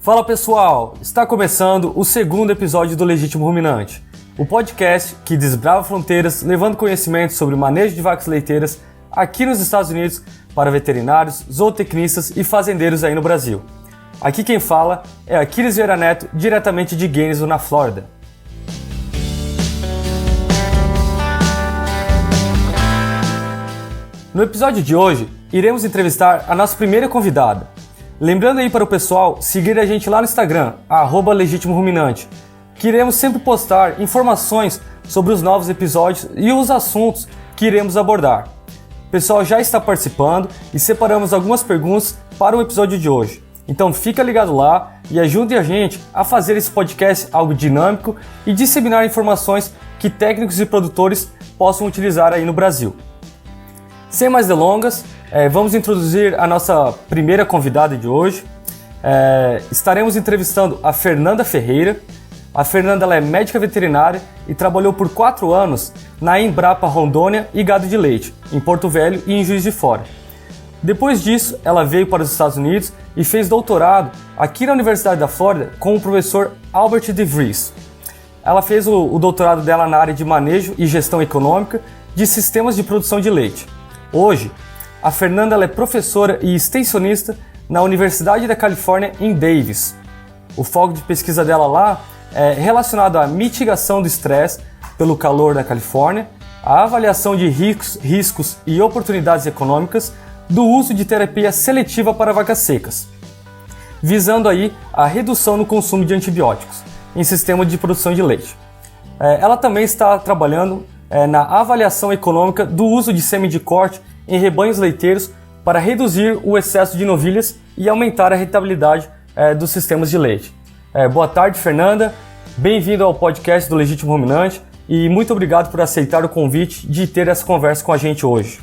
Fala pessoal, está começando o segundo episódio do Legítimo Ruminante, o podcast que desbrava fronteiras levando conhecimento sobre o manejo de vacas leiteiras aqui nos Estados Unidos para veterinários, zootecnistas e fazendeiros aí no Brasil. Aqui quem fala é Aquiles Vieira Neto, diretamente de Gainesville, na Flórida. No episódio de hoje, iremos entrevistar a nossa primeira convidada. Lembrando aí para o pessoal seguir a gente lá no Instagram, @legitimoruminante, que iremos sempre postar informações sobre os novos episódios e os assuntos que iremos abordar. O pessoal já está participando e separamos algumas perguntas para o episódio de hoje. Então fica ligado lá e ajude a gente a fazer esse podcast algo dinâmico e disseminar informações que técnicos e produtores possam utilizar aí no Brasil. Sem mais delongas, vamos introduzir a nossa primeira convidada de hoje. Estaremos entrevistando a Fernanda Ferreira. A Fernanda ela é médica veterinária e trabalhou por 4 anos na Embrapa Rondônia e Gado de Leite, em Porto Velho e em Juiz de Fora. Depois disso, ela veio para os Estados Unidos e fez doutorado aqui na Universidade da Flórida com o professor Albert DeVries. Ela fez o doutorado dela na área de manejo e gestão econômica de sistemas de produção de leite. Hoje, a Fernanda ela é professora e extensionista na Universidade da Califórnia em Davis. O foco de pesquisa dela lá é relacionado à mitigação do estresse pelo calor da Califórnia, a avaliação de riscos e oportunidades econômicas do uso de terapia seletiva para vacas secas, visando aí a redução no consumo de antibióticos em sistema de produção de leite. Ela também está trabalhando na avaliação econômica do uso de sêmen de corte em rebanhos leiteiros para reduzir o excesso de novilhas e aumentar a rentabilidade dos sistemas de leite. Boa tarde, Fernanda. Bem-vindo ao podcast do Legítimo Ruminante e muito obrigado por aceitar o convite de ter essa conversa com a gente hoje.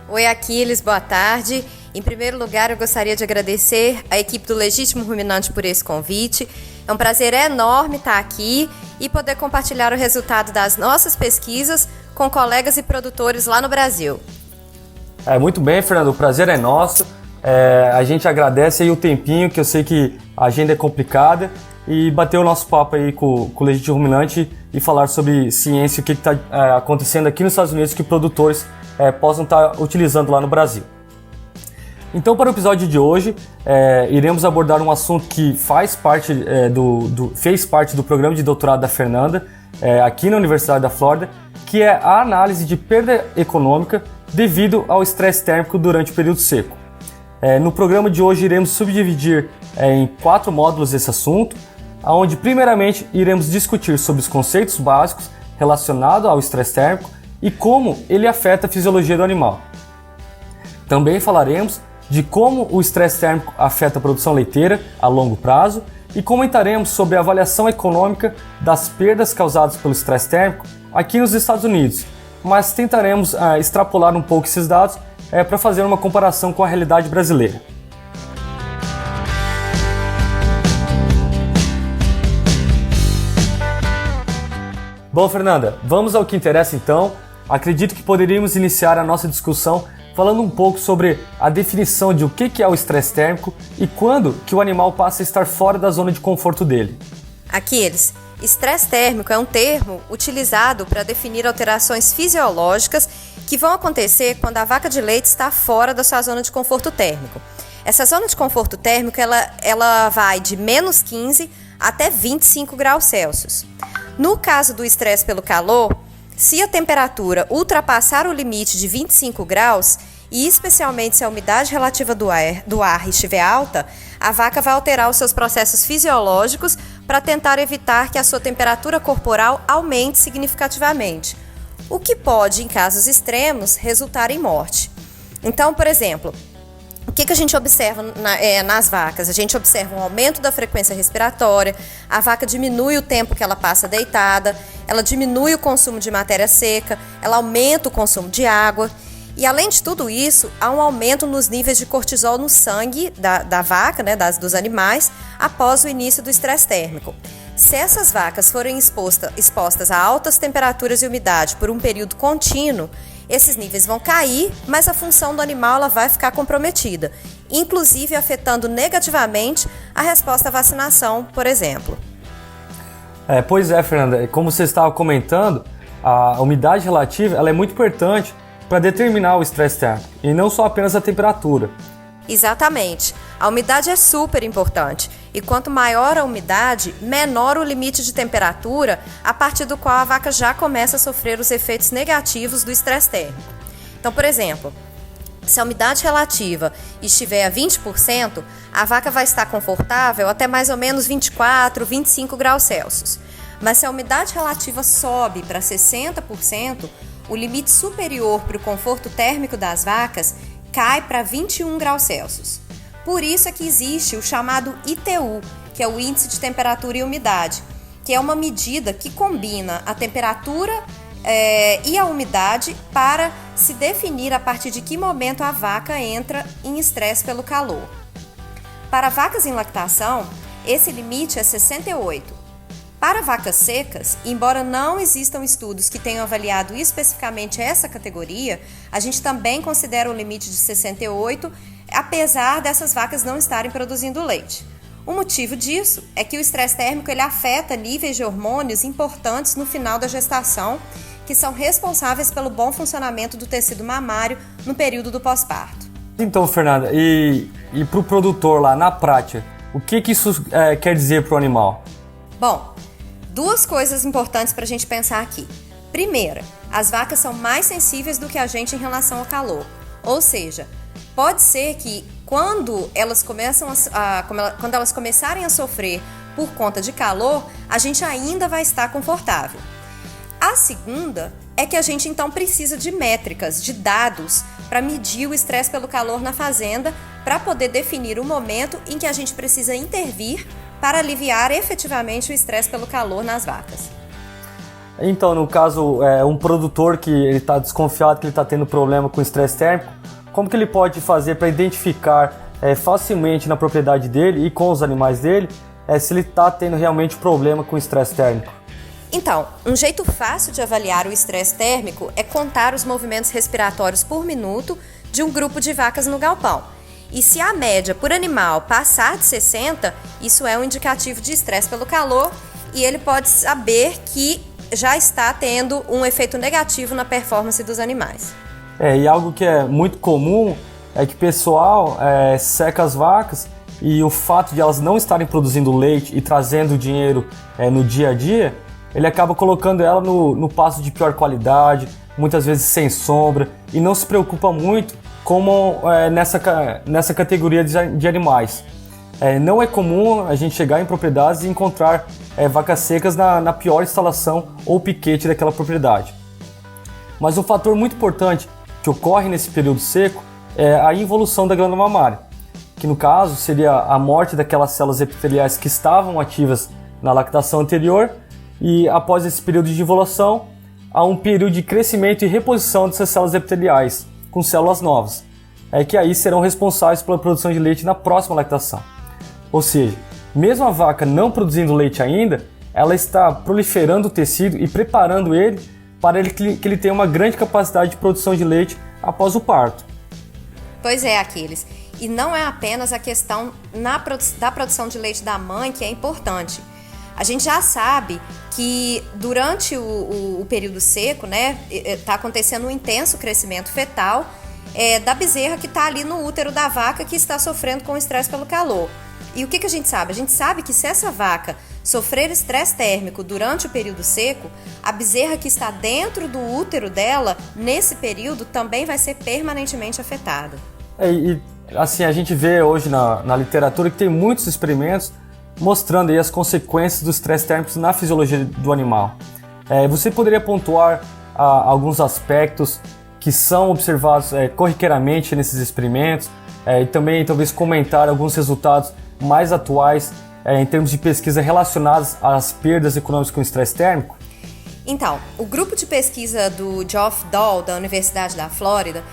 Oi, Aquiles, boa tarde. Em primeiro lugar, eu gostaria de agradecer à equipe do Legítimo Ruminante por esse convite. É um prazer enorme estar aqui e poder compartilhar o resultado das nossas pesquisas com colegas e produtores lá no Brasil. Muito bem, Fernando, o prazer é nosso. A gente agradece aí o tempinho, que eu sei que a agenda é complicada, e bater o nosso papo aí com o Legítimo Ruminante e falar sobre ciência, o que está acontecendo aqui nos Estados Unidos que produtores possam estar utilizando lá no Brasil. Então, para o episódio de hoje, iremos abordar um assunto que fez parte do programa de doutorado da Fernanda, aqui na Universidade da Flórida, que é a análise de perda econômica devido ao estresse térmico durante o período seco. No programa de hoje, iremos subdividir em 4 módulos esse assunto, onde, primeiramente, iremos discutir sobre os conceitos básicos relacionados ao estresse térmico e como ele afeta a fisiologia do animal. Também falaremos de como o estresse térmico afeta a produção leiteira a longo prazo e comentaremos sobre a avaliação econômica das perdas causadas pelo estresse térmico aqui nos Estados Unidos, mas tentaremos extrapolar um pouco esses dados para fazer uma comparação com a realidade brasileira. Bom, Fernanda, vamos ao que interessa então. Acredito que poderíamos iniciar a nossa discussão falando um pouco sobre a definição de o que é o estresse térmico e quando que o animal passa a estar fora da zona de conforto dele. Aquiles, estresse térmico é um termo utilizado para definir alterações fisiológicas que vão acontecer quando a vaca de leite está fora da sua zona de conforto térmico. Essa zona de conforto térmico ela vai de menos 15 até 25 graus Celsius. No caso do estresse pelo calor, se a temperatura ultrapassar o limite de 25 graus, e especialmente se a umidade relativa do ar estiver alta, a vaca vai alterar os seus processos fisiológicos para tentar evitar que a sua temperatura corporal aumente significativamente, o que pode, em casos extremos, resultar em morte. Então, por exemplo, o que a gente observa nas vacas? A gente observa um aumento da frequência respiratória, a vaca diminui o tempo que ela passa deitada, ela diminui o consumo de matéria seca, ela aumenta o consumo de água. E além de tudo isso, há um aumento nos níveis de cortisol no sangue da vaca, dos animais, após o início do estresse térmico. Se essas vacas forem expostas a altas temperaturas e umidade por um período contínuo, Esses níveis vão cair, mas a função do animal ela vai ficar comprometida, inclusive afetando negativamente a resposta à vacinação, por exemplo. Pois é, Fernanda, como você estava comentando, a umidade relativa ela é muito importante para determinar o estresse térmico, e não só apenas a temperatura. Exatamente. A umidade é super importante, e quanto maior a umidade, menor o limite de temperatura a partir do qual a vaca já começa a sofrer os efeitos negativos do estresse térmico. Então, por exemplo, se a umidade relativa estiver a 20%, a vaca vai estar confortável até mais ou menos 24, 25 graus Celsius. Mas se a umidade relativa sobe para 60%, o limite superior para o conforto térmico das vacas cai para 21 graus Celsius. Por isso é que existe o chamado ITU, que é o Índice de Temperatura e Umidade, que é uma medida que combina a temperatura e a umidade para se definir a partir de que momento a vaca entra em estresse pelo calor. Para vacas em lactação, esse limite é 68. Para vacas secas, embora não existam estudos que tenham avaliado especificamente essa categoria, a gente também considera o limite de 68, apesar dessas vacas não estarem produzindo leite. O motivo disso é que o estresse térmico ele afeta níveis de hormônios importantes no final da gestação, que são responsáveis pelo bom funcionamento do tecido mamário no período do pós-parto. Então, Fernanda, e para o produtor lá, na prática, o que isso quer dizer para o animal? Bom, duas coisas importantes para a gente pensar aqui. Primeira, as vacas são mais sensíveis do que a gente em relação ao calor. Ou seja, pode ser que quando elas começarem a sofrer por conta de calor, a gente ainda vai estar confortável. A segunda é que a gente então precisa de métricas, de dados, para medir o estresse pelo calor na fazenda, para poder definir o momento em que a gente precisa intervir para aliviar efetivamente o estresse pelo calor nas vacas. Então, no caso, um produtor que ele está desconfiado que ele está tendo problema com estresse térmico, como que ele pode fazer para identificar facilmente na propriedade dele e com os animais dele se ele está tendo realmente problema com estresse térmico? Então, um jeito fácil de avaliar o estresse térmico é contar os movimentos respiratórios por minuto de um grupo de vacas no galpão. E se a média por animal passar de 60, isso é um indicativo de estresse pelo calor e ele pode saber que já está tendo um efeito negativo na performance dos animais. E algo que é muito comum é que o pessoal seca as vacas e o fato de elas não estarem produzindo leite e trazendo dinheiro no dia a dia, ele acaba colocando ela no pasto de pior qualidade, muitas vezes sem sombra, e não se preocupa muito como nessa categoria de animais. Não é comum a gente chegar em propriedades e encontrar vacas secas na pior instalação ou piquete daquela propriedade. Mas um fator muito importante que ocorre nesse período seco é a involução da glândula mamária, que no caso seria a morte daquelas células epiteliais que estavam ativas na lactação anterior, e após esse período de involução, há um período de crescimento e reposição dessas células epiteliais com células novas, que aí serão responsáveis pela produção de leite na próxima lactação. Ou seja, mesmo a vaca não produzindo leite ainda, ela está proliferando o tecido e preparando ele para que ele tenha uma grande capacidade de produção de leite após o parto. Pois é, Aquiles. E não é apenas a questão da produção de leite da mãe que é importante. A gente já sabe que durante o período seco, está acontecendo um intenso crescimento fetal da bezerra que está ali no útero da vaca que está sofrendo com estresse pelo calor. E o que a gente sabe? A gente sabe que se essa vaca sofrer estresse térmico durante o período seco, a bezerra que está dentro do útero dela, nesse período, também vai ser permanentemente afetada. Assim, a gente vê hoje na literatura que tem muitos experimentos mostrando aí as consequências do estresse térmico na fisiologia do animal. Você poderia pontuar alguns aspectos que são observados corriqueiramente nesses experimentos e também talvez comentar alguns resultados mais atuais em termos de pesquisa relacionados às perdas econômicas com estresse térmico? Então, o grupo de pesquisa do Geoff Dahl, da Universidade da Flórida,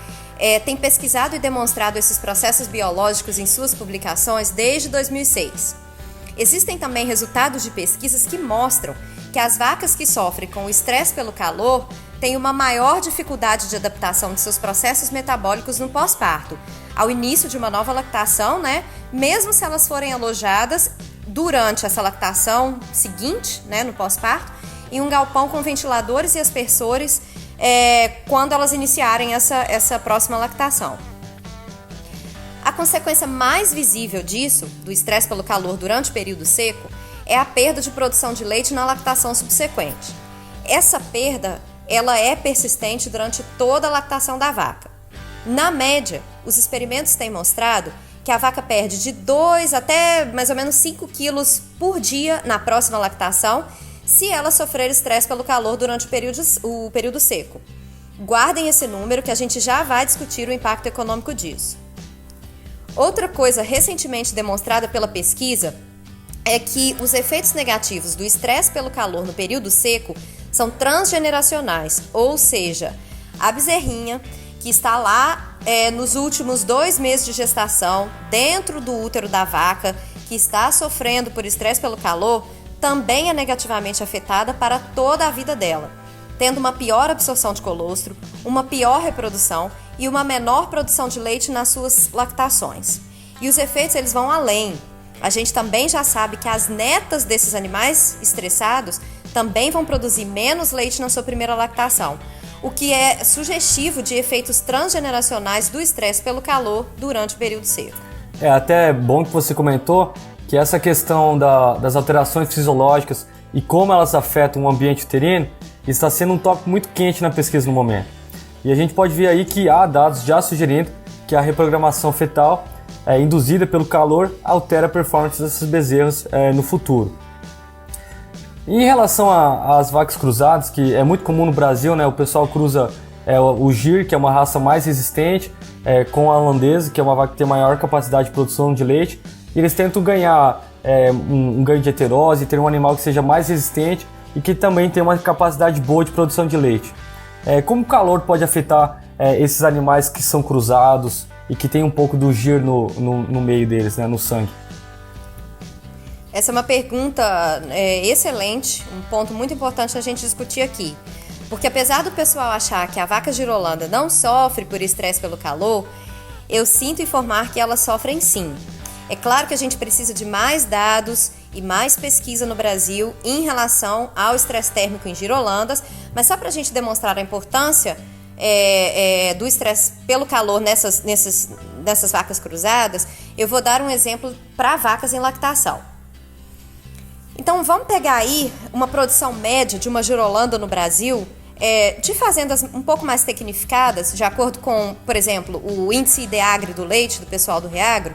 tem pesquisado e demonstrado esses processos biológicos em suas publicações desde 2006. Existem também resultados de pesquisas que mostram que as vacas que sofrem com o estresse pelo calor têm uma maior dificuldade de adaptação de seus processos metabólicos no pós-parto, ao início de uma nova lactação, né? Mesmo se elas forem alojadas durante essa lactação seguinte, né, no pós-parto, em um galpão com ventiladores e aspersores, quando elas iniciarem essa próxima lactação. A consequência mais visível disso, do estresse pelo calor durante o período seco, é a perda de produção de leite na lactação subsequente. Essa perda, ela é persistente durante toda a lactação da vaca. Na média, os experimentos têm mostrado que a vaca perde de 2 até mais ou menos 5 quilos por dia na próxima lactação, se ela sofrer estresse pelo calor durante o período seco. Guardem esse número que a gente já vai discutir o impacto econômico disso. Outra coisa recentemente demonstrada pela pesquisa é que os efeitos negativos do estresse pelo calor no período seco são transgeneracionais, ou seja, a bezerrinha que está lá nos últimos 2 meses de gestação, dentro do útero da vaca, que está sofrendo por estresse pelo calor, também é negativamente afetada para toda a vida dela, tendo uma pior absorção de colostro, uma pior reprodução e uma menor produção de leite nas suas lactações. E os efeitos eles vão além. A gente também já sabe que as netas desses animais estressados também vão produzir menos leite na sua primeira lactação, o que é sugestivo de efeitos transgeneracionais do estresse pelo calor durante o período seco. É até bom que você comentou que essa questão das alterações fisiológicas e como elas afetam o ambiente uterino está sendo um tópico muito quente na pesquisa no momento. E a gente pode ver aí que há dados já sugerindo que a reprogramação fetal induzida pelo calor altera a performance dessas bezerras no futuro. Em relação às vacas cruzadas, que é muito comum no Brasil, né, o pessoal cruza o Gir, que é uma raça mais resistente, com a holandesa, que é uma vaca que tem maior capacidade de produção de leite, e eles tentam ganhar um ganho de heterose, ter um animal que seja mais resistente e que também tem uma capacidade boa de produção de leite. Como o calor pode afetar esses animais que são cruzados e que tem um pouco do Gir no meio deles, né, no sangue? Essa é uma pergunta excelente, um ponto muito importante a gente discutir aqui. Porque apesar do pessoal achar que a vaca girolanda não sofre por estresse pelo calor, eu sinto informar que elas sofrem sim. É claro que a gente precisa de mais dados e mais pesquisa no Brasil em relação ao estresse térmico em girolandas, mas só para a gente demonstrar a importância do estresse pelo calor nessas vacas cruzadas, eu vou dar um exemplo para vacas em lactação. Então vamos pegar aí uma produção média de uma girolanda no Brasil, de fazendas um pouco mais tecnificadas, de acordo com, por exemplo, o índice IDEAGRE do leite do pessoal do Reagro.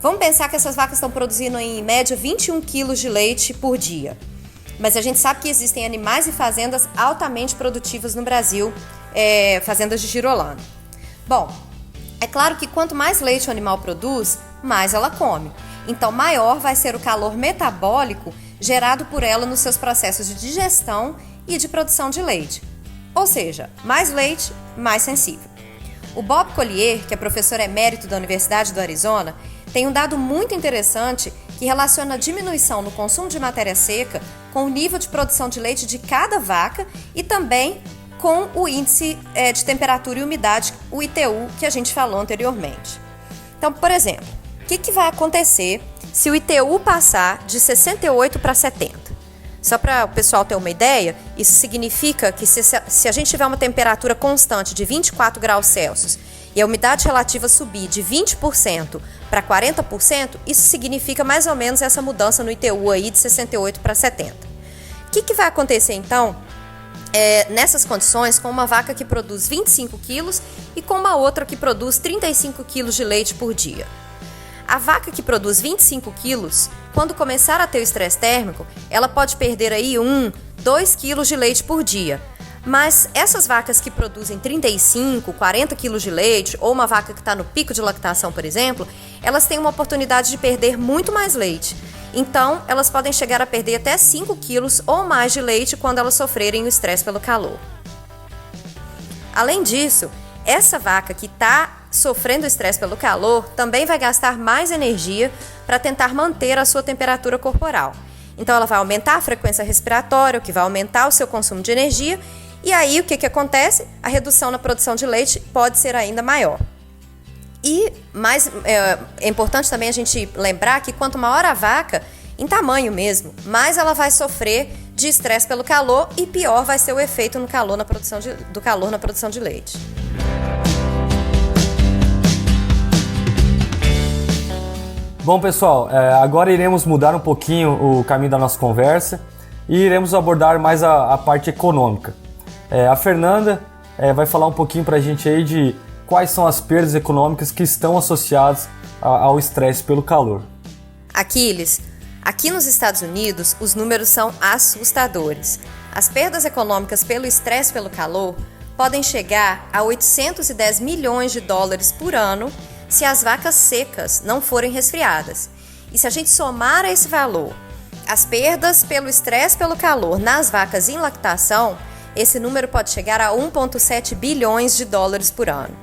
Vamos pensar que essas vacas estão produzindo em média 21 quilos de leite por dia. Mas a gente sabe que existem animais e fazendas altamente produtivas no Brasil, fazendas de girolanda. Bom, é claro que quanto mais leite o animal produz, mais ela come. Então maior vai ser o calor metabólico gerado por ela nos seus processos de digestão e de produção de leite. Ou seja, mais leite, mais sensível. O Bob Collier, que é professor emérito da Universidade do Arizona, tem um dado muito interessante que relaciona a diminuição no consumo de matéria seca com o nível de produção de leite de cada vaca e também com o índice de temperatura e umidade, o ITU, que a gente falou anteriormente. Então, por exemplo, o que vai acontecer se o ITU passar de 68 para 70? Só para o pessoal ter uma ideia, isso significa que se a gente tiver uma temperatura constante de 24 graus Celsius e a umidade relativa subir de 20% para 40%, isso significa mais ou menos essa mudança no ITU aí de 68 para 70. O que vai acontecer então nessas condições com uma vaca que produz 25 quilos e com uma outra que produz 35 quilos de leite por dia? A vaca que produz 25 quilos, quando começar a ter o estresse térmico, ela pode perder aí 2 quilos de leite por dia. Mas essas vacas que produzem 35, 40 quilos de leite, ou uma vaca que está no pico de lactação, por exemplo, elas têm uma oportunidade de perder muito mais leite. Então, elas podem chegar a perder até 5 quilos ou mais de leite quando elas sofrerem o estresse pelo calor. Além disso, essa vaca que está sofrendo estresse pelo calor também vai gastar mais energia para tentar manter a sua temperatura corporal. Então ela vai aumentar a frequência respiratória, o que vai aumentar o seu consumo de energia, E aí o que acontece? A redução na produção de leite pode ser ainda maior. E é importante também a gente lembrar que quanto maior a vaca, em tamanho mesmo, mais ela vai sofrer de estresse pelo calor e pior vai ser o efeito do calor na produção de leite. Bom, pessoal, agora iremos mudar um pouquinho o caminho da nossa conversa e iremos abordar mais a parte econômica. A Fernanda vai falar um pouquinho para a gente aí de quais são as perdas econômicas que estão associadas ao estresse pelo calor. Aquiles, aqui nos Estados Unidos, os números são assustadores. As perdas econômicas pelo estresse pelo calor podem chegar a 810 milhões de dólares por ano se as vacas secas não forem resfriadas. E se a gente somar a esse valor as perdas pelo estresse pelo calor nas vacas em lactação, esse número pode chegar a 1,7 bilhões de dólares por ano.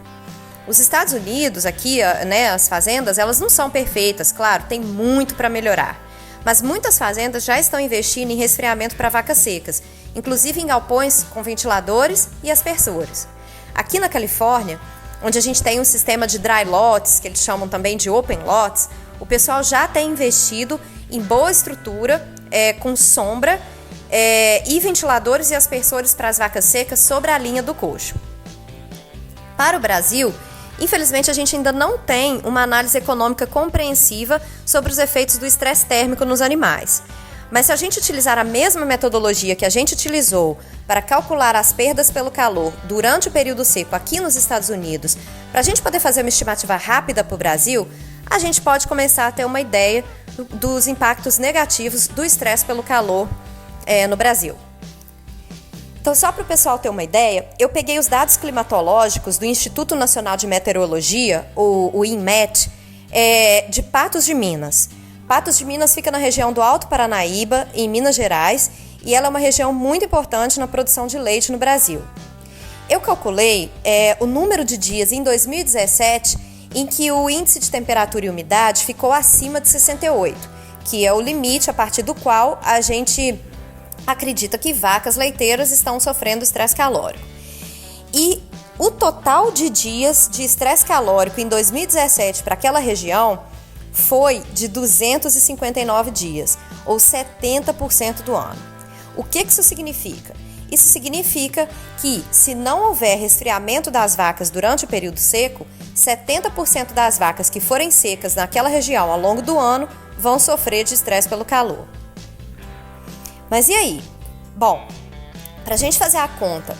Os Estados Unidos, aqui, as fazendas, elas não são perfeitas, claro, tem muito para melhorar. Mas muitas fazendas já estão investindo em resfriamento para vacas secas, inclusive em galpões com ventiladores e aspersores. Aqui na Califórnia, onde a gente tem um sistema de dry lots, que eles chamam também de open lots, o pessoal já tem investido em boa estrutura, com sombra e ventiladores e aspersores para as vacas secas sobre a linha do coxo. Para o Brasil, infelizmente a gente ainda não tem uma análise econômica compreensiva sobre os efeitos do estresse térmico nos animais. Mas se a gente utilizar a mesma metodologia que a gente utilizou para calcular as perdas pelo calor durante o período seco aqui nos Estados Unidos, para a gente poder fazer uma estimativa rápida para o Brasil, a gente pode começar a ter uma ideia dos impactos negativos do estresse pelo calor no Brasil. Então, só para o pessoal ter uma ideia, eu peguei os dados climatológicos do Instituto Nacional de Meteorologia, o INMET, de Patos de Minas. Patos de Minas fica na região do Alto Paranaíba, em Minas Gerais, e ela é uma região muito importante na produção de leite no Brasil. Eu calculei o número de dias em 2017 em que o índice de temperatura e umidade ficou acima de 68, que é o limite a partir do qual a gente acredita que vacas leiteiras estão sofrendo estresse calórico. E o total de dias de estresse calórico em 2017 para aquela região foi de 259 dias, ou 70% do ano. O que isso significa? Isso significa que, se não houver resfriamento das vacas durante o período seco, 70% das vacas que forem secas naquela região ao longo do ano vão sofrer de estresse pelo calor. Mas e aí? Bom, para a gente fazer a conta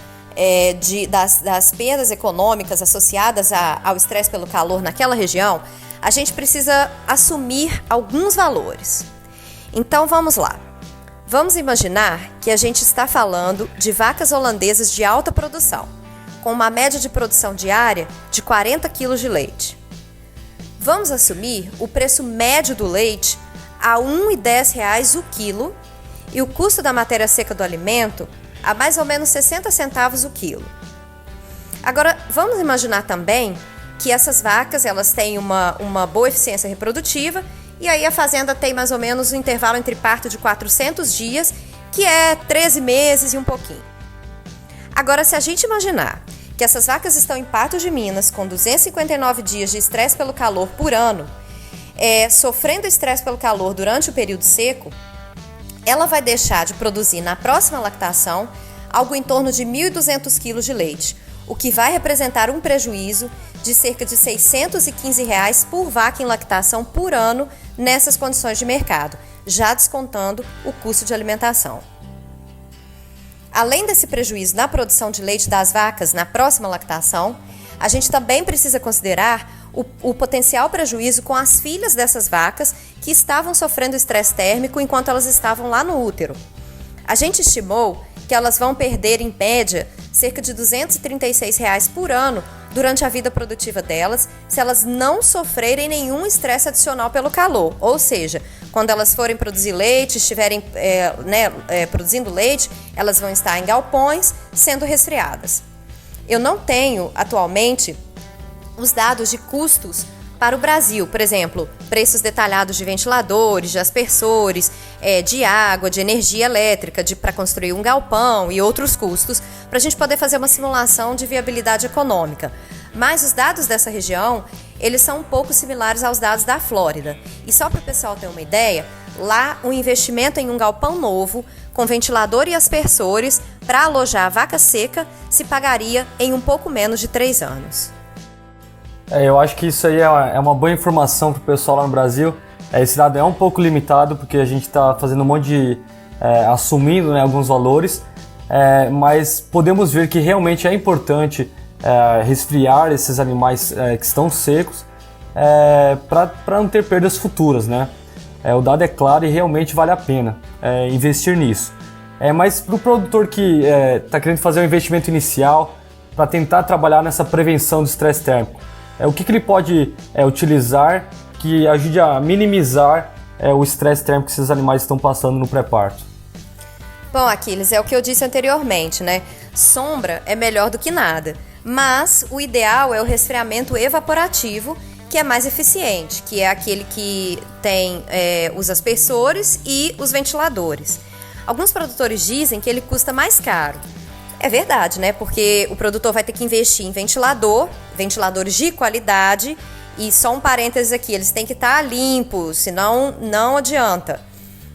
das perdas econômicas associadas ao estresse pelo calor naquela região, a gente precisa assumir alguns valores. Então vamos lá. Vamos imaginar que a gente está falando de vacas holandesas de alta produção, com uma média de produção diária de 40 kg de leite. Vamos assumir o preço médio do leite a R$ 1,10 o quilo e o custo da matéria seca do alimento a mais ou menos 60 centavos o quilo. Agora, vamos imaginar também que essas vacas elas têm uma boa eficiência reprodutiva e aí a fazenda tem mais ou menos um intervalo entre parto de 400 dias, que é 13 meses e um pouquinho. Agora, se a gente imaginar que essas vacas estão em Patos de Minas com 259 dias de estresse pelo calor por ano, sofrendo estresse pelo calor durante o período seco, ela vai deixar de produzir na próxima lactação algo em torno de 1.200 kg de leite, o que vai representar um prejuízo de cerca de R$ 615 por vaca em lactação por ano nessas condições de mercado, já descontando o custo de alimentação. Além desse prejuízo na produção de leite das vacas na próxima lactação, a gente também precisa considerar o potencial prejuízo com as filhas dessas vacas que estavam sofrendo estresse térmico enquanto elas estavam lá no útero. A gente estimou que elas vão perder, em média, cerca de R$ 236 por ano durante a vida produtiva delas, se elas não sofrerem nenhum estresse adicional pelo calor. Ou seja, quando elas forem produzir leite, estiverem produzindo leite, elas vão estar em galpões sendo resfriadas. Eu não tenho, atualmente, os dados de custos para o Brasil, por exemplo, preços detalhados de ventiladores, de aspersores, de água, de energia elétrica, para construir um galpão e outros custos, para a gente poder fazer uma simulação de viabilidade econômica. Mas os dados dessa região, eles são um pouco similares aos dados da Flórida. E só para o pessoal ter uma ideia, lá o investimento em um galpão novo, com ventilador e aspersores, para alojar a vaca seca, se pagaria em um pouco menos de 3 anos. Eu acho que isso aí é uma boa informação para o pessoal lá no Brasil. Esse dado é um pouco limitado, porque a gente está fazendo um monte de... assumindo, né, alguns valores, mas podemos ver que realmente é importante resfriar esses animais que estão secos para não ter perdas futuras, né? O dado é claro e realmente vale a pena investir nisso. Mas para o produtor que está querendo fazer um investimento inicial para tentar trabalhar nessa prevenção do estresse térmico, o que ele pode utilizar que ajude a minimizar o estresse térmico que esses animais estão passando no pré-parto? Bom, Aquiles, é o que eu disse anteriormente, né? Sombra é melhor do que nada, mas o ideal é o resfriamento evaporativo, que é mais eficiente, que é aquele que tem os aspersores e os ventiladores. Alguns produtores dizem que ele custa mais caro. É verdade, né? Porque o produtor vai ter que investir em ventiladores de qualidade, e só um parênteses aqui, eles têm que estar limpos, senão não adianta.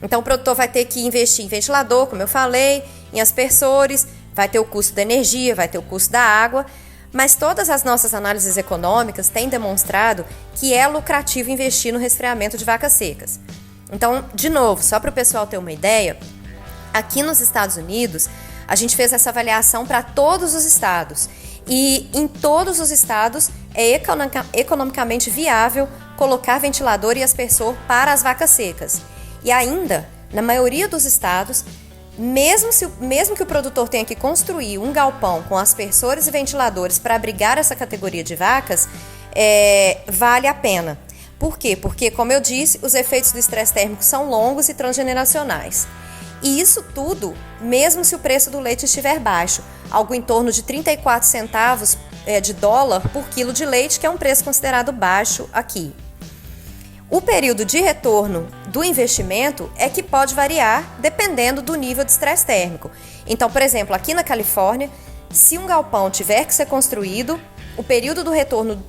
Então o produtor vai ter que investir em ventilador, como eu falei, em aspersores, vai ter o custo da energia, vai ter o custo da água, mas todas as nossas análises econômicas têm demonstrado que é lucrativo investir no resfriamento de vacas secas. Então, de novo, só para o pessoal ter uma ideia, aqui nos Estados Unidos, a gente fez essa avaliação para todos os estados. E em todos os estados é economicamente viável colocar ventilador e aspersor para as vacas secas. E ainda, na maioria dos estados, mesmo que o produtor tenha que construir um galpão com aspersores e ventiladores para abrigar essa categoria de vacas, vale a pena. Por quê? Porque, como eu disse, os efeitos do estresse térmico são longos e transgeneracionais. E isso tudo, mesmo se o preço do leite estiver baixo, algo em torno de 34 centavos de dólar por quilo de leite, que é um preço considerado baixo aqui. O período de retorno do investimento é que pode variar dependendo do nível de estresse térmico. Então, por exemplo, aqui na Califórnia, se um galpão tiver que ser construído, o período do retorno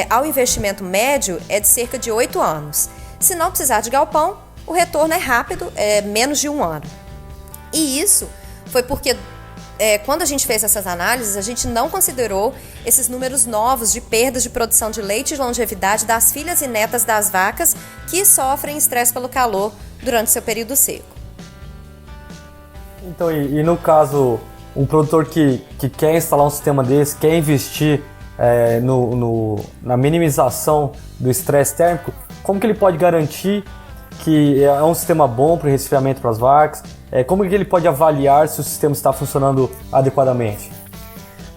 ao investimento médio é de cerca de 8 anos. Se não precisar de galpão, o retorno é rápido, é menos de 1 ano. E isso foi porque, quando a gente fez essas análises, a gente não considerou esses números novos de perdas de produção de leite e longevidade das filhas e netas das vacas que sofrem estresse pelo calor durante seu período seco. Então, e no caso, um produtor que quer instalar um sistema desse, quer investir na minimização do estresse térmico, como que ele pode garantir que é um sistema bom para o resfriamento para as vacas? Como que ele pode avaliar se o sistema está funcionando adequadamente?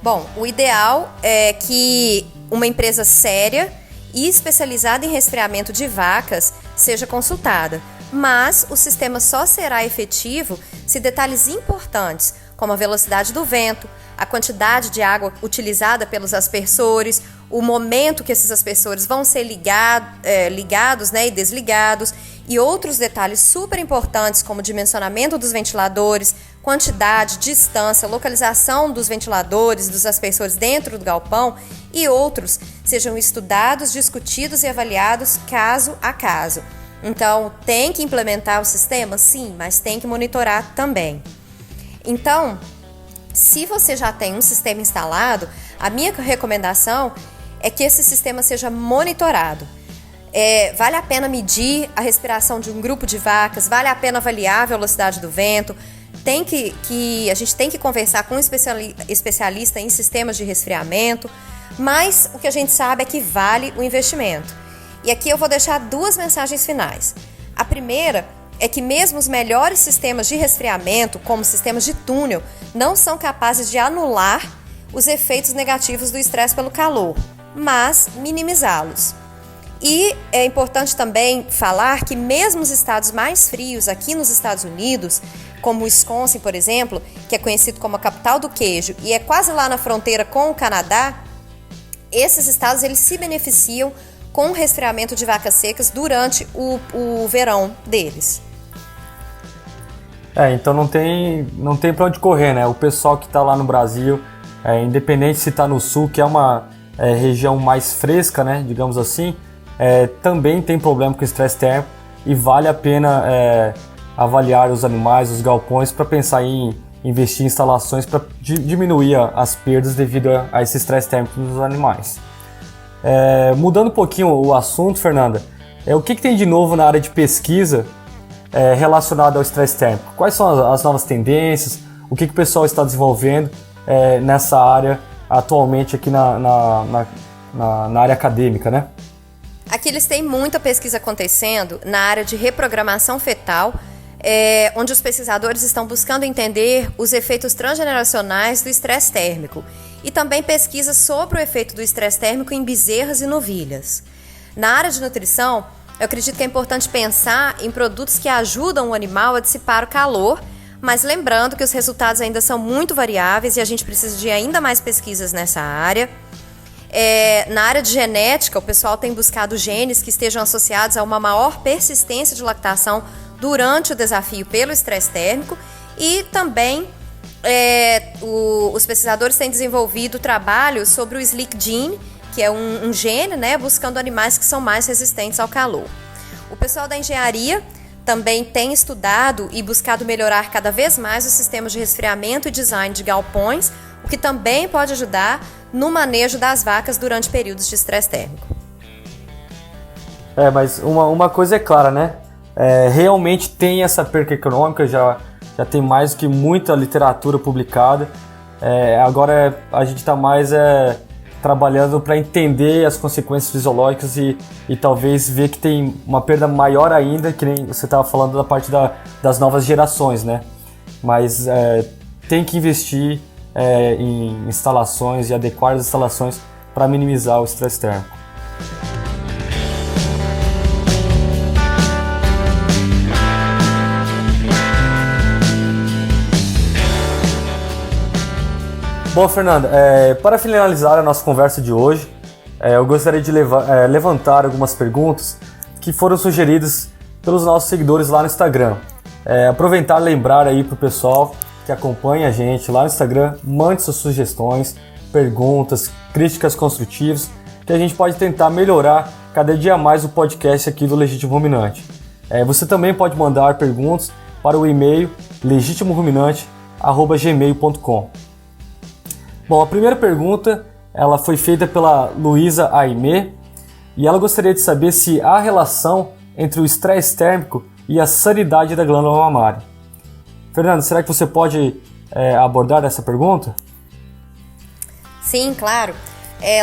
Bom, o ideal é que uma empresa séria e especializada em resfriamento de vacas seja consultada, mas o sistema só será efetivo se detalhes importantes, como a velocidade do vento, a quantidade de água utilizada pelos aspersores, o momento que esses aspersores vão ser ligados, né, e desligados, e outros detalhes super importantes, como o dimensionamento dos ventiladores, quantidade, distância, localização dos ventiladores, dos aspersores dentro do galpão e outros, sejam estudados, discutidos e avaliados caso a caso. Então, tem que implementar o sistema? Sim, mas tem que monitorar também. Então, se você já tem um sistema instalado, a minha recomendação é que esse sistema seja monitorado. Vale a pena medir a respiração de um grupo de vacas, vale a pena avaliar a velocidade do vento. A gente tem que conversar com um especialista em sistemas de resfriamento, mas o que a gente sabe é que vale o investimento. E aqui eu vou deixar 2 mensagens finais. A primeira é que mesmo os melhores sistemas de resfriamento, como sistemas de túnel, não são capazes de anular os efeitos negativos do estresse pelo calor, mas minimizá-los. E é importante também falar que mesmo os estados mais frios aqui nos Estados Unidos, como o Wisconsin, por exemplo, que é conhecido como a capital do queijo e é quase lá na fronteira com o Canadá, esses estados eles se beneficiam com resfriamento de vacas secas durante o verão deles. Então não tem para onde correr, né? O pessoal que está lá no Brasil, independente se está no sul, que é uma região mais fresca, né, digamos assim, também tem problema com estresse térmico e vale a pena avaliar os animais, os galpões, para pensar em investir em instalações para diminuir as perdas devido a esse estresse térmico dos animais. Mudando um pouquinho o assunto, Fernanda, o que tem de novo na área de pesquisa relacionado ao estresse térmico? Quais são as novas tendências? O que o pessoal está desenvolvendo nessa área atualmente aqui na área acadêmica, né? Aqui eles têm muita pesquisa acontecendo na área de reprogramação fetal, onde os pesquisadores estão buscando entender os efeitos transgeneracionais do estresse térmico e também pesquisas sobre o efeito do estresse térmico em bezerras e novilhas. Na área de nutrição, eu acredito que é importante pensar em produtos que ajudam o animal a dissipar o calor, mas lembrando que os resultados ainda são muito variáveis e a gente precisa de ainda mais pesquisas nessa área. Na área de genética, o pessoal tem buscado genes que estejam associados a uma maior persistência de lactação durante o desafio pelo estresse térmico e também os pesquisadores têm desenvolvido trabalhos sobre o Slick Gene, que é um gene, né, buscando animais que são mais resistentes ao calor. O pessoal da engenharia também tem estudado e buscado melhorar cada vez mais os sistemas de resfriamento e design de galpões, o que também pode ajudar no manejo das vacas durante períodos de estresse térmico. Mas uma coisa é clara, né? Realmente tem essa perca econômica, já tem mais do que muita literatura publicada. Agora a gente está mais trabalhando para entender as consequências fisiológicas e talvez ver que tem uma perda maior ainda, que nem você estava falando da parte das novas gerações, né? Mas tem que investir em instalações e adequar as instalações para minimizar o estresse térmico. Bom, Fernanda, para finalizar a nossa conversa de hoje, eu gostaria de levantar algumas perguntas que foram sugeridas pelos nossos seguidores lá no Instagram. Aproveitar e lembrar aí para o pessoal que acompanha a gente lá no Instagram, mande suas sugestões, perguntas, críticas construtivas, que a gente pode tentar melhorar cada dia mais o podcast aqui do Legítimo Ruminante. Você também pode mandar perguntas para o e-mail legitimoruminante@gmail.com. Bom, a primeira pergunta ela foi feita pela Luísa Aimé e ela gostaria de saber se há relação entre o estresse térmico e a sanidade da glândula mamária. Fernanda, será que você pode abordar essa pergunta? Sim, claro.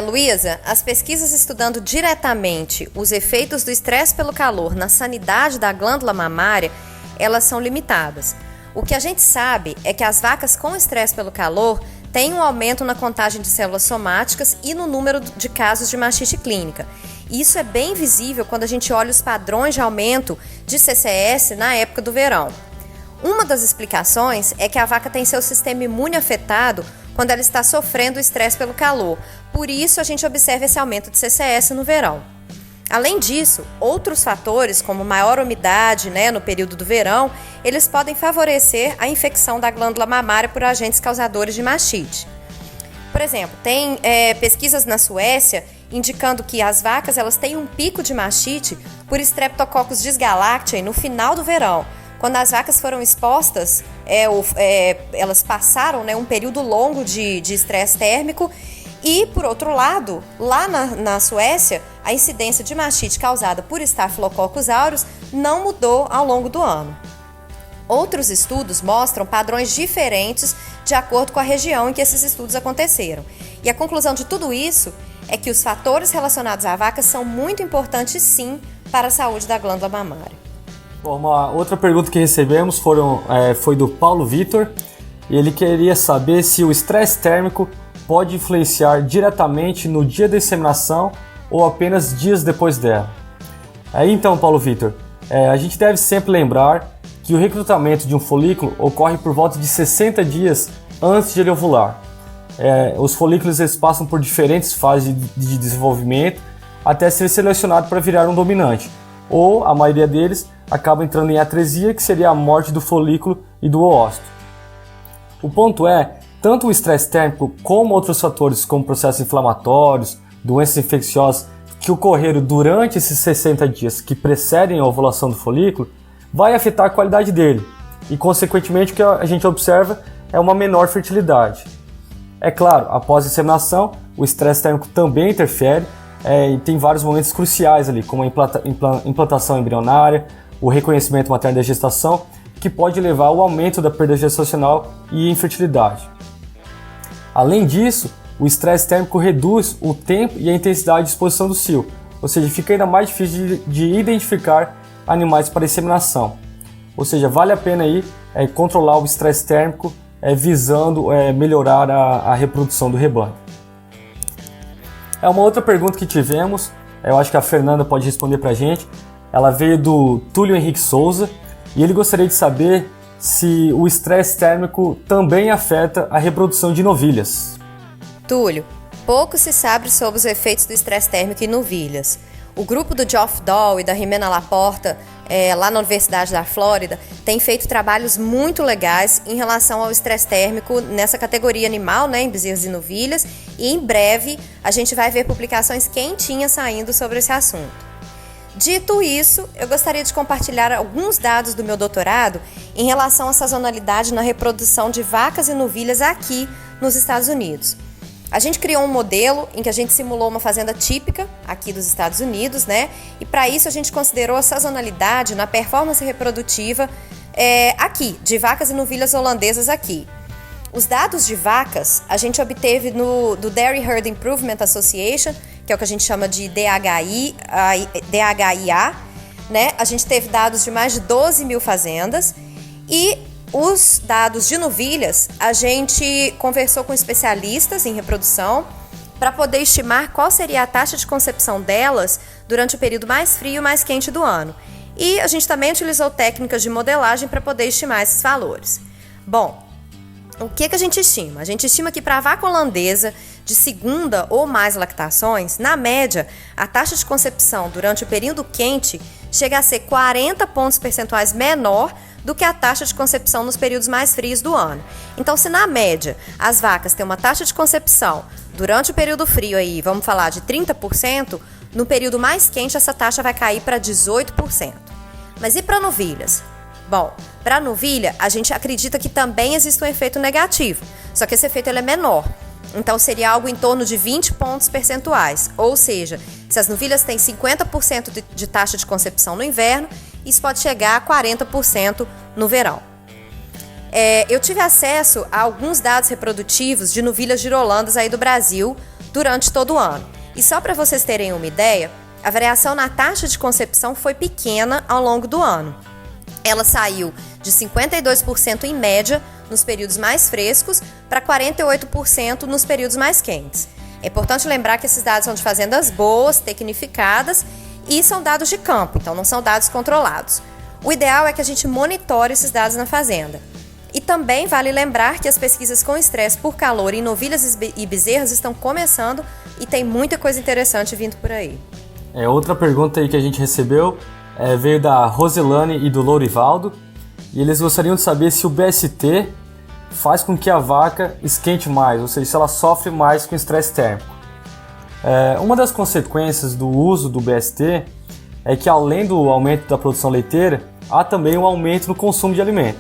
Luísa, as pesquisas estudando diretamente os efeitos do estresse pelo calor na sanidade da glândula mamária, elas são limitadas. O que a gente sabe é que as vacas com estresse pelo calor têm um aumento na contagem de células somáticas e no número de casos de mastite clínica. Isso é bem visível quando a gente olha os padrões de aumento de CCS na época do verão. Uma das explicações é que a vaca tem seu sistema imune afetado quando ela está sofrendo o estresse pelo calor. Por isso, a gente observa esse aumento de CCS no verão. Além disso, outros fatores, como maior umidade, no período do verão, eles podem favorecer a infecção da glândula mamária por agentes causadores de mastite. Por exemplo, tem pesquisas na Suécia indicando que as vacas elas têm um pico de mastite por Streptococcus dysgalactiae no final do verão. Quando as vacas foram expostas, elas passaram um período longo de estresse térmico e, por outro lado, lá na Suécia, a incidência de mastite causada por Staphylococcus aureus não mudou ao longo do ano. Outros estudos mostram padrões diferentes de acordo com a região em que esses estudos aconteceram. E a conclusão de tudo isso é que os fatores relacionados à vaca são muito importantes, sim, para a saúde da glândula mamária. Bom, uma outra pergunta que recebemos foi do Paulo Vitor, e ele queria saber se o estresse térmico pode influenciar diretamente no dia da inseminação ou apenas dias depois dela. Então, Paulo Vitor, a gente deve sempre lembrar que o recrutamento de um folículo ocorre por volta de 60 dias antes de ele ovular. Os folículos eles passam por diferentes fases de desenvolvimento até ser selecionado para virar um dominante, ou a maioria deles acaba entrando em atresia, que seria a morte do folículo e do oócito. O ponto é, tanto o estresse térmico como outros fatores como processos inflamatórios, doenças infecciosas que ocorreram durante esses 60 dias que precedem a ovulação do folículo, vai afetar a qualidade dele e, consequentemente, o que a gente observa é uma menor fertilidade. É claro, após a inseminação, o estresse térmico também interfere e tem vários momentos cruciais ali, como a implantação embrionária, o reconhecimento materno da gestação, que pode levar ao aumento da perda gestacional e infertilidade. Além disso, o estresse térmico reduz o tempo e a intensidade de exposição do cio, ou seja, fica ainda mais difícil de identificar animais para inseminação. Ou seja, vale a pena aí controlar o estresse térmico visando melhorar a reprodução do rebanho. Uma outra pergunta que tivemos, eu acho que a Fernanda pode responder para a gente, ela veio do Túlio Henrique Souza e ele gostaria de saber se o estresse térmico também afeta a reprodução de novilhas. Túlio, pouco se sabe sobre os efeitos do estresse térmico em novilhas. O grupo do Geoff Dahl e da Jimena Laporta, lá na Universidade da Flórida, tem feito trabalhos muito legais em relação ao estresse térmico nessa categoria animal, né, em bezerros e novilhas, e em breve a gente vai ver publicações quentinhas saindo sobre esse assunto. Dito isso, eu gostaria de compartilhar alguns dados do meu doutorado em relação à sazonalidade na reprodução de vacas e novilhas aqui nos Estados Unidos. A gente criou um modelo em que a gente simulou uma fazenda típica aqui dos Estados Unidos, né? E para isso a gente considerou a sazonalidade na performance reprodutiva aqui, de vacas e novilhas holandesas aqui. Os dados de vacas a gente obteve do Dairy Herd Improvement Association, que é o que a gente chama de DHIA, né? A gente teve dados de mais de 12 mil fazendas e os dados de novilhas, a gente conversou com especialistas em reprodução para poder estimar qual seria a taxa de concepção delas durante o período mais frio e mais quente do ano. E a gente também utilizou técnicas de modelagem para poder estimar esses valores. Bom, o que a gente estima? A gente estima que para a vaca holandesa de segunda ou mais lactações, na média, a taxa de concepção durante o período quente chega a ser 40 pontos percentuais menor do que a taxa de concepção nos períodos mais frios do ano. Então, se na média as vacas têm uma taxa de concepção durante o período frio aí, vamos falar de 30%, no período mais quente essa taxa vai cair para 18%. Mas e para novilhas? Bom, para a novilha, a gente acredita que também existe um efeito negativo, só que esse efeito ele é menor. Então, seria algo em torno de 20 pontos percentuais, ou seja, se as novilhas têm 50% de taxa de concepção no inverno, isso pode chegar a 40% no verão. Eu tive acesso a alguns dados reprodutivos de novilhas girolandas aí do Brasil durante todo o ano. E só para vocês terem uma ideia, a variação na taxa de concepção foi pequena ao longo do ano. Ela saiu de 52% em média nos períodos mais frescos para 48% nos períodos mais quentes. É importante lembrar que esses dados são de fazendas boas, tecnificadas e são dados de campo, então não são dados controlados. O ideal é que a gente monitore esses dados na fazenda. E também vale lembrar que as pesquisas com estresse por calor em novilhas e bezerros estão começando e tem muita coisa interessante vindo por aí. Outra pergunta aí que a gente recebeu veio da Roselane e do Lourivaldo, e eles gostariam de saber se o BST faz com que a vaca esquente mais, ou seja, se ela sofre mais com estresse térmico. Uma das consequências do uso do BST é que, além do aumento da produção leiteira, há também um aumento no consumo de alimento.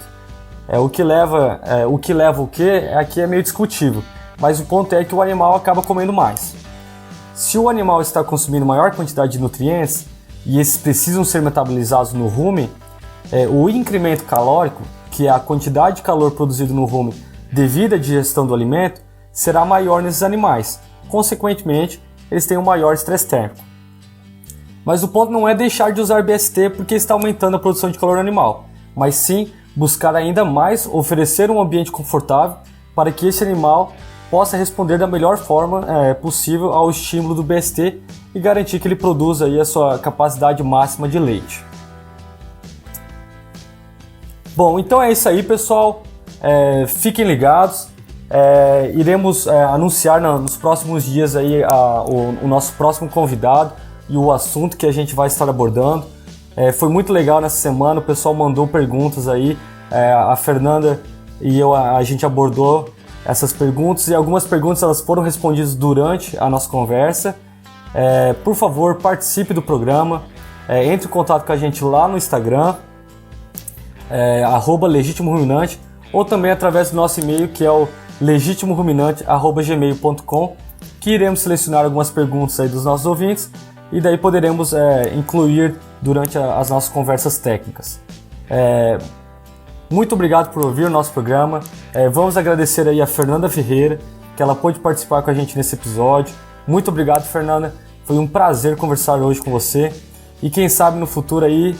O que leva o quê aqui é meio discutível, mas o ponto é que o animal acaba comendo mais. Se o animal está consumindo maior quantidade de nutrientes e esses precisam ser metabolizados no rumen, o incremento calórico, que é a quantidade de calor produzido no rumen devido à digestão do alimento, será maior nesses animais. Consequentemente, eles têm um maior estresse térmico. Mas o ponto não é deixar de usar BST porque está aumentando a produção de calor animal, mas sim buscar ainda mais oferecer um ambiente confortável para que esse animal possa responder da melhor forma possível ao estímulo do BST e garantir que ele produza aí a sua capacidade máxima de leite. Bom, então é isso aí, pessoal. Fiquem ligados. Iremos anunciar nos próximos dias aí o nosso próximo convidado, e o assunto que a gente vai estar abordando. Foi muito legal nessa semana, o pessoal mandou perguntas aí, a Fernanda e eu, a gente abordou essas perguntas e algumas perguntas elas foram respondidas durante a nossa conversa. Por favor, participe do programa, entre em contato com a gente lá no Instagram, @legitimoruminante, ou também através do nosso e-mail, que é o legitimoruminante@gmail.com, que iremos selecionar algumas perguntas aí dos nossos ouvintes e daí poderemos incluir durante as nossas conversas técnicas. Muito obrigado por ouvir o nosso programa. Vamos agradecer aí a Fernanda Ferreira, que ela pôde participar com a gente nesse episódio. Muito obrigado, Fernanda. Foi um prazer conversar hoje com você. E quem sabe no futuro aí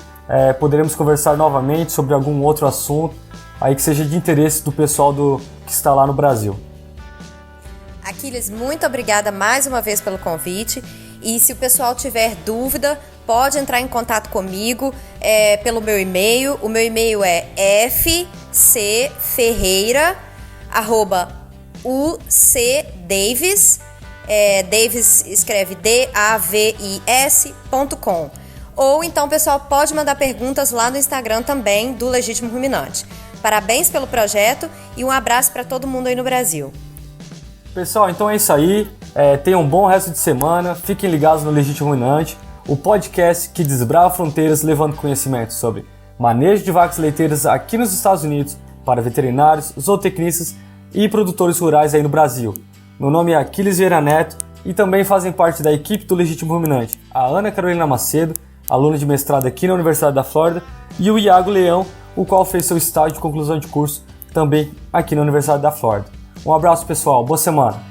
poderemos conversar novamente sobre algum outro assunto aí que seja de interesse do pessoal que está lá no Brasil. Aquiles, muito obrigada mais uma vez pelo convite. E se o pessoal tiver dúvida, pode entrar em contato comigo pelo meu e-mail. O meu e-mail é fcferreira@ucdavis, Davis escreve davis.com. Ou então o pessoal pode mandar perguntas lá no Instagram também do Legítimo Ruminante. Parabéns pelo projeto e um abraço para todo mundo aí no Brasil. Pessoal, então é isso aí. Tenham um bom resto de semana. Fiquem ligados no Legítimo Ruminante, o podcast que desbrava fronteiras levando conhecimento sobre manejo de vacas leiteiras aqui nos Estados Unidos para veterinários, zootecnistas e produtores rurais aí no Brasil. Meu nome é Aquiles Vieira Neto e também fazem parte da equipe do Legítimo Ruminante a Ana Carolina Macedo, aluna de mestrado aqui na Universidade da Flórida, e o Iago Leão, o qual fez seu estágio de conclusão de curso também aqui na Universidade da Flórida. Um abraço, pessoal. Boa semana.